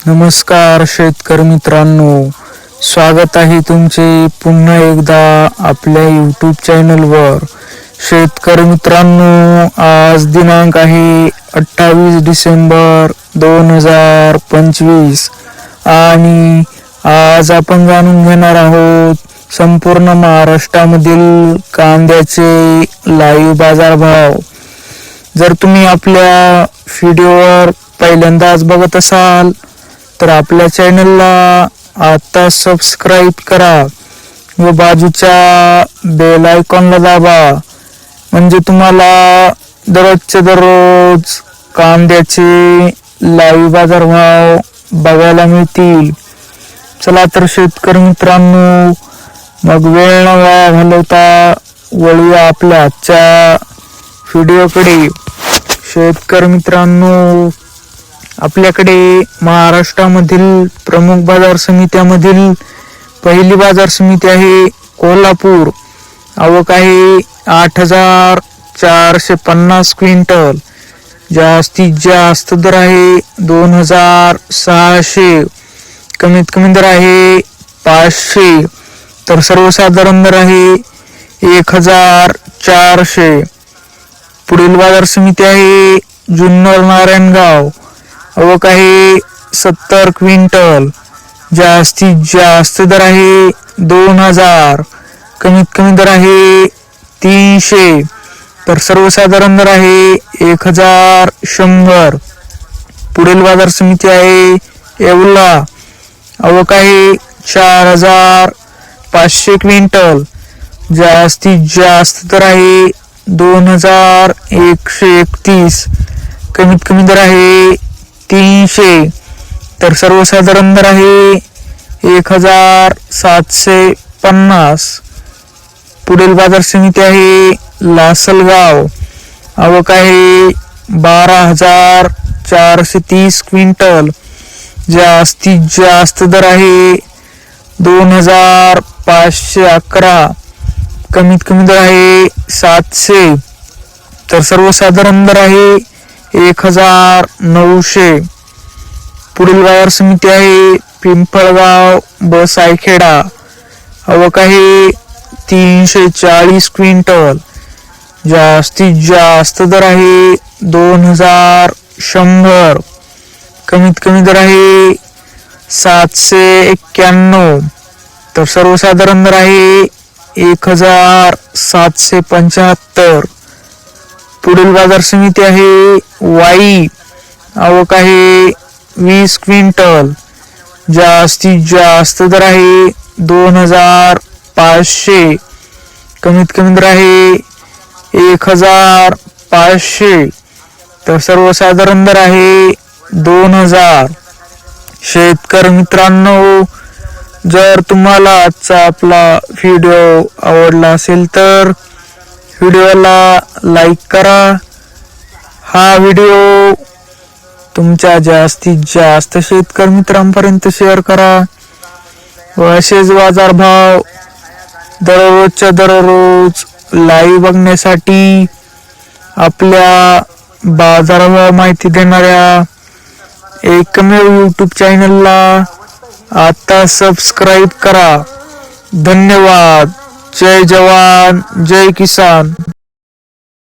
नमस्कार शेतकरी मित्रांनो, स्वागत आहे तुमचे पुन्हा एकदा आपल्या यूट्यूब चॅनलवर। शेतकरी मित्रांनो, आज दिनांक आहे 28 डिसेंबर 2025 आणि आज आपण जाणून घेणार आहोत संपूर्ण महाराष्ट्रामधील कांद्याचे लाईव्ह बाजारभाव। जर तुम्ही आपल्या व्हिडिओवर पहिल्यांदाच बघत असाल तर आपल्या चॅनलला आता सबस्क्राइब करा व बाजूच्या बेल आयकॉनला दाबा, म्हणजे तुम्हाला दररोजचे दररोज कांद्याचे लाईव्ह बाजारभाव बघायला मिळतील। चला तर शेतकरी मित्रांनो, मग वेळ न वाया घालवता वळूया आपल्या आजच्या व्हिडिओकडे। शेतकरी मित्रांनो, आपल्याकडे महाराष्ट्रामधील प्रमुख बाजार समित्यामधील पहिली बाजार समिती आहे कोल्हापूर। आवक आहे 8,450 क्विंटल। जास्तीत जास्त दर आहे 2,600, कमीत कमी दर आहे 500, तर सर्वसाधारण दर आहे 1,400। पुढील बाजार समिती आहे जुन्नर नारायणगाव। आवक आहे 70 क्विंटल। जास्तीत जास्त दर आहे 2,000, कमीत कमी दर आहे 300, तर सर्वसाधारण दर आहे 1,100। पुढील बाजार समिती आहे येवला। आवक आहे 4,500 क्विंटल। जास्तीत जास्त दर आहे 2,131, कमीत कमी दर आहे 300, तर सर्वसाधारण दर आहे 1,750। पुढील बाजार समिती आहे लासलगाव। आवक आहे 12,430 क्विंटल। जास्तीत जास्त दर आहे 2,511, कमीत कमी दर आहे 700, तर सर्वसाधारण दर आहे 1,900। पुढील बाजार समिती आहे पिंपळगाव बसायखेडा। आवक आहे 340 क्विंटल। जास्तीत जास्त दर आहे 2,100, कमीत कमी दर आहे 791, तर सर्वसाधारण दर आहे 1,775। पुढील बाजार समिती आहे वाई। आवक आहे 20 क्विंटल। जास्तीत जास्त दर आहे 2,500, कमीत कमी दर आहे 1,500, तर सर्वसाधारण दर आहे 2,000। शेतकरी मित्रांनो, जर तुम्हाला आजचा आपला व्हिडिओ आवडला असेल तर व्हिडिओला लाईक करा। हा व्हिडिओ तुमच्या जास्तीत जास्त शेतकरी मित्रांपर्यंत शेअर करा व असेच बाजारभाव दररोजच्या दररोज लाईव्ह बघण्यासाठी आपल्या बाजारभाव माहिती देणाऱ्या एकमेव यूट्यूब चॅनलला आता सबस्क्राइब करा। धन्यवाद। जय जवान जय किसान।